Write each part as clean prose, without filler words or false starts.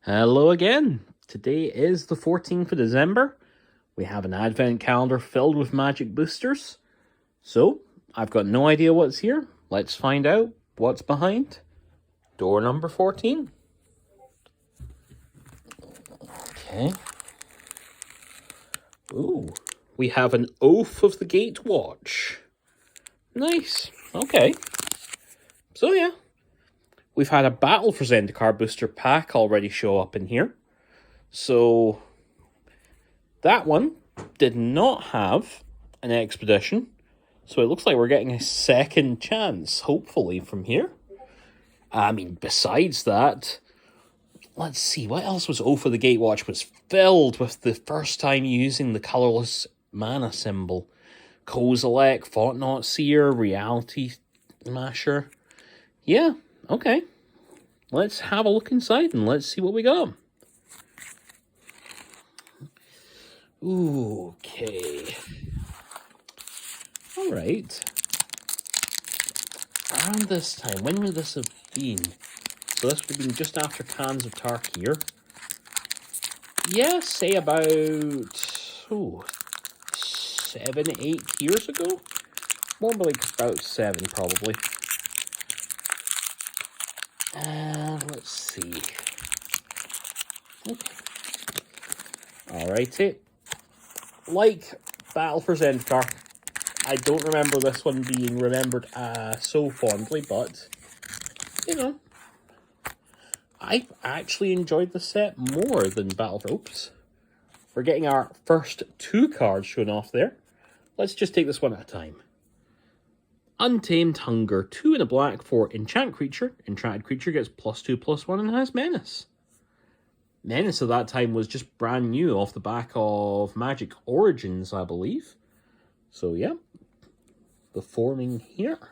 Hello again. Today is the 14th of December. We have an advent calendar filled with magic boosters. So, I've got no idea what's here. Let's find out what's behind door number 14. Okay. Ooh, we have an Oath of the Gatewatch. Nice. Okay. So yeah, we've had a Battle for Zendikar booster pack already show up in here. So that one did not have an expedition. So it looks like we're getting a second chance, hopefully, from here. I mean, besides that, let's see, what else was Oath of the Gatewatch was filled with the first time using the colorless mana symbol. Kozilek, Thought-Knot Seer, Reality Masher. Yeah, okay. Let's have a look inside and let's see what we got. Okay. Alright. Around this time, when would this have been? So this would have been just after Khans of Tarkir. Yeah, say about 7-8 years ago? More like about 7, probably. Let's see. Okay. Alrighty. Like Battle for Zendikar, I don't remember this one being remembered so fondly, but, you know, I actually enjoyed the set more than Battle for... Oops. We're getting our first 2 cards shown off there. Let's just take this one at a time. Untamed Hunger, 2 and a black for enchant creature. Enchanted creature gets +2/+1 and has Menace. Menace at that time was just brand new off the back of Magic Origins, I believe. So yeah, the forming here.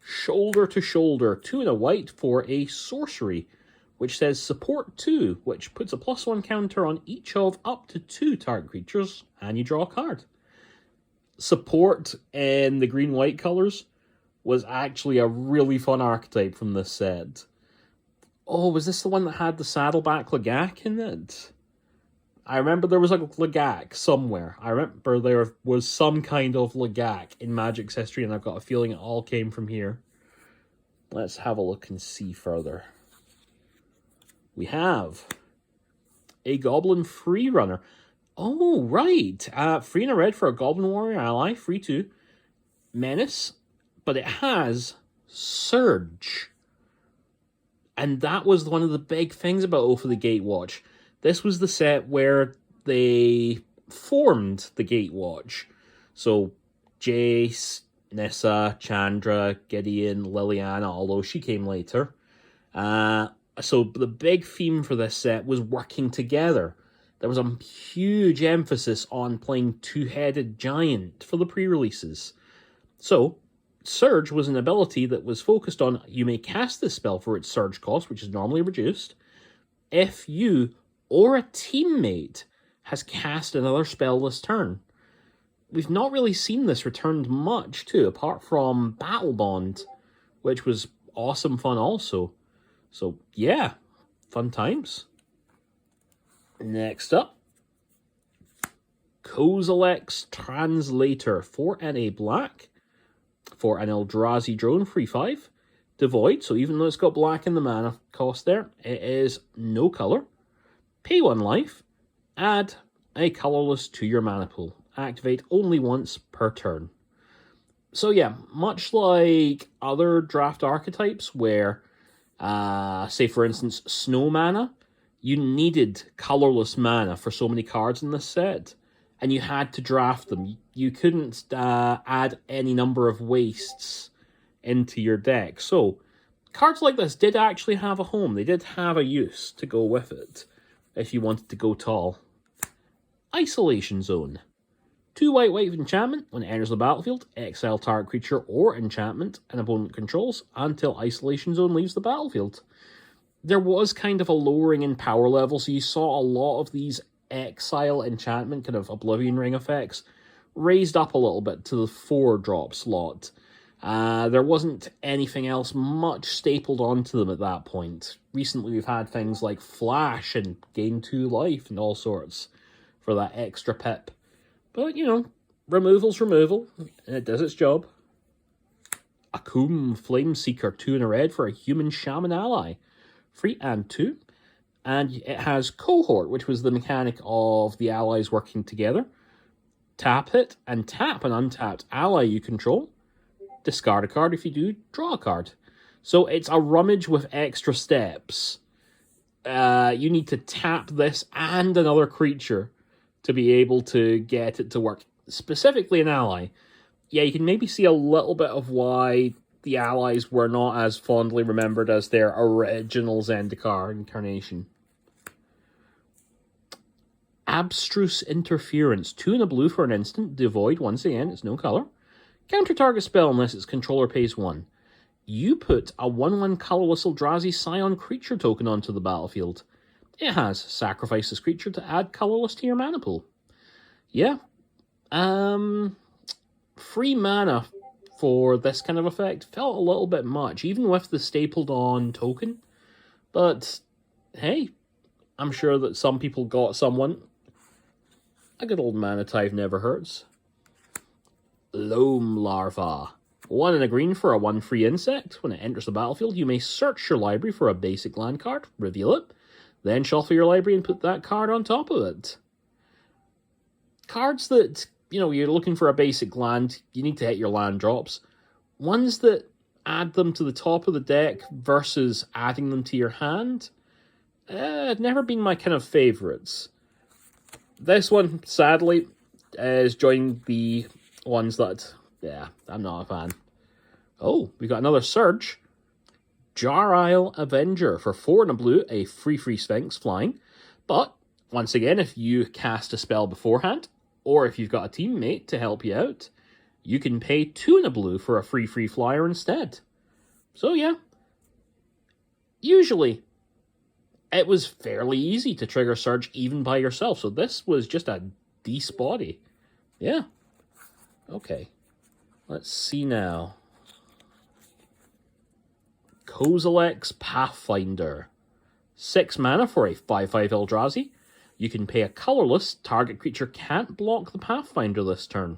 Shoulder to Shoulder, 2 and a white for a sorcery, which says support 2, which puts a +1 counter on each of up to 2 target creatures, and you draw a card. Support in the green-white colors was actually a really fun archetype from this set. Oh, was this the one that had the Saddleback Lagak in it? I remember there was a Lagak somewhere. I remember there was some kind of Lagak in Magic's history, and I've got a feeling it all came from here. Let's have a look and see further. We have a Goblin Freerunner. Oh, right. 3 and a red for a Goblin Warrior ally. 3/2. Menace. But it has Surge. And that was one of the big things about Oath of the Gatewatch. This was the set where they formed the Gatewatch. So, Jace, Nissa, Chandra, Gideon, Liliana, although she came later. So the big theme for this set was working together. There was a huge emphasis on playing Two-Headed Giant for the pre-releases. So, Surge was an ability that was focused on you may cast this spell for its surge cost, which is normally reduced, if you or a teammate has cast another spell this turn. We've not really seen this returned much, too, apart from Battle Bond, which was awesome fun also. So, yeah, fun times. Next up, Kozilek's Translator, 4 and a black for an Eldrazi drone, 3/5. Devoid, so even though it's got black in the mana cost there, it is no colour. Pay 1 life, add a colourless to your mana pool. Activate only once per turn. So yeah, much like other draft archetypes where, say for instance, snow mana, you needed colourless mana for so many cards in this set, and you had to draft them. You couldn't add any number of wastes into your deck. So, cards like this did actually have a home. They did have a use to go with it, if you wanted to go tall. Isolation Zone. 2 white with enchantment. When it enters the battlefield, exile target creature or enchantment an opponent controls until Isolation Zone leaves the battlefield. There was kind of a lowering in power level, so you saw a lot of these exile enchantment, kind of Oblivion Ring effects, raised up a little bit to the 4-drop slot. There wasn't anything else much stapled onto them at that point. Recently we've had things like Flash and Gain 2 Life and all sorts for that extra pip. But, you know, removal's removal, and it does its job. Akoum Flameseeker 2 in a red for a human shaman ally. 3 and 2. And it has Cohort, which was the mechanic of the allies working together. Tap it and tap an untapped ally you control. Discard a card. If you do, draw a card. So it's a rummage with extra steps. You need to tap this and another creature to be able to get it to work. Specifically an ally. Yeah, you can maybe see a little bit of why the allies were not as fondly remembered as their original Zendikar incarnation. Abstruse Interference. 2 and a blue for an instant. Devoid, once again, it's no color. Counter target spell unless its controller pays 1. You put a 1/1 colorless Eldrazi Scion creature token onto the battlefield. It has sacrifice this creature to add colorless to your mana pool. Yeah. Free mana for this kind of effect felt a little bit much, even with the stapled on token. But, hey, I'm sure that some people got someone. A good old mana tithe never hurts. Loam Larva. 1 and a green for a 1/3 insect. When it enters the battlefield, you may search your library for a basic land card, reveal it, then shuffle your library and put that card on top of it. Cards that, you know, you're looking for a basic land, you need to hit your land drops. Ones that add them to the top of the deck versus adding them to your hand, never been my kind of favourites. This one, sadly, is joining the ones that, yeah, I'm not a fan. Oh, we got another Surge. Jar Isle Avenger for 4 and a blue, a free Sphinx flying. But, once again, if you cast a spell beforehand, or if you've got a teammate to help you out, you can pay 2 and a blue for a free flyer instead. So yeah, usually it was fairly easy to trigger Surge even by yourself, so this was just a decent body. Yeah. Okay. Let's see now. Kozilek's Pathfinder. 6 mana for a 5/5 Eldrazi. You can pay a colorless. Target creature can't block the Pathfinder this turn.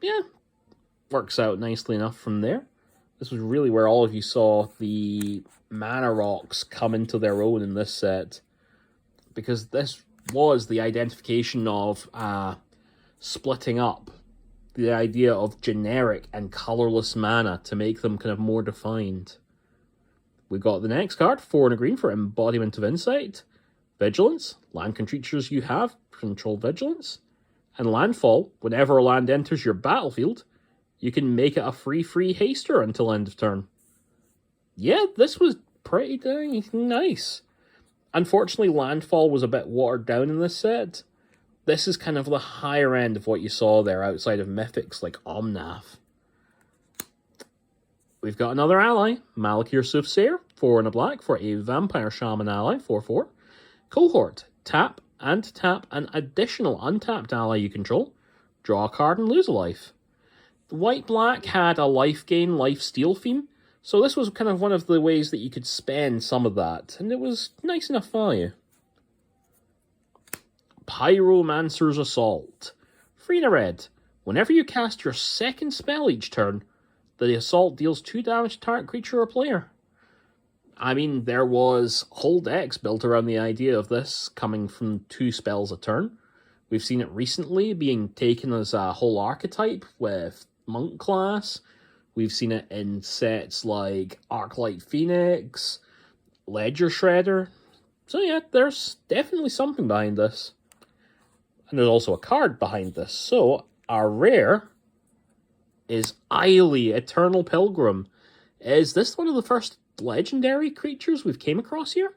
Yeah. Works out nicely enough from there. This was really where all of you saw the mana rocks come into their own in this set. Because this was the identification of splitting up the idea of generic and colorless mana to make them kind of more defined. We got the next card, 4 and a green for Embodiment of Insight. Vigilance, land creatures you have control Vigilance. And Landfall, whenever a land enters your battlefield, you can make it a free haster until end of turn. Yeah, this was pretty dang nice. Unfortunately, Landfall was a bit watered down in this set. This is kind of the higher end of what you saw there outside of Mythics like Omnath. We've got another ally, Malakir Soothsayer, 4 and a black for a Vampire Shaman ally, 4/4. Cohort, tap and tap an additional untapped ally you control. Draw a card and lose a life. The white-black had a life gain, life steal theme, so this was kind of one of the ways that you could spend some of that, and it was nice enough value. Pyromancer's Assault. 3 and a red. Whenever you cast your second spell each turn, the assault deals 2 damage to target creature or player. I mean, there was whole decks built around the idea of this coming from 2 spells a turn. We've seen it recently being taken as a whole archetype with Monk class. We've seen it in sets like Arclight Phoenix, Ledger Shredder. So yeah, there's definitely something behind this. And there's also a card behind this. So, our rare is Eily, Eternal Pilgrim. Is this one of the first legendary creatures we've came across here?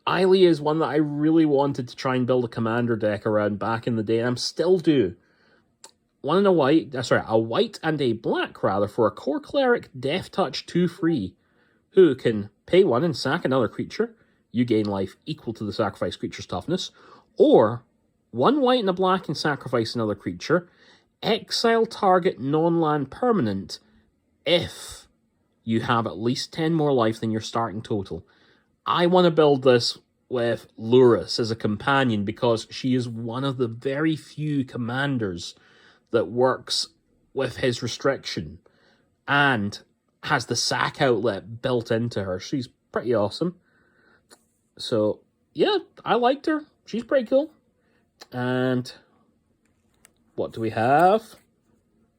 Eily is one that I really wanted to try and build a commander deck around back in the day, and I'm still do. A white and a black, rather, for a core cleric Death Touch 2/3, who can pay 1 and sack another creature. You gain life equal to the sacrifice creature's toughness, or 1 white and a black and sacrifice another creature. exile target non-land permanent if you have at least 10 more life than your starting total. I want to build this with Lurrus as a companion because she is one of the very few commanders that works with his restriction and has the sack outlet built into her. She's pretty awesome. So, yeah, I liked her. She's pretty cool. And what do we have?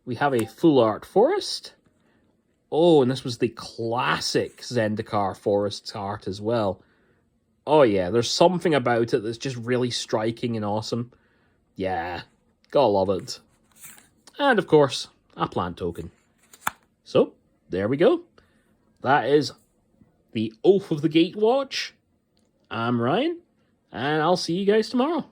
We have a full art forest. Oh, and this was the classic Zendikar forest art as well. Oh yeah, there's something about it that's just really striking and awesome. Yeah, gotta love it. And of course, a plant token. So, there we go. That is the Oath of the Gatewatch. I'm Ryan, and I'll see you guys tomorrow.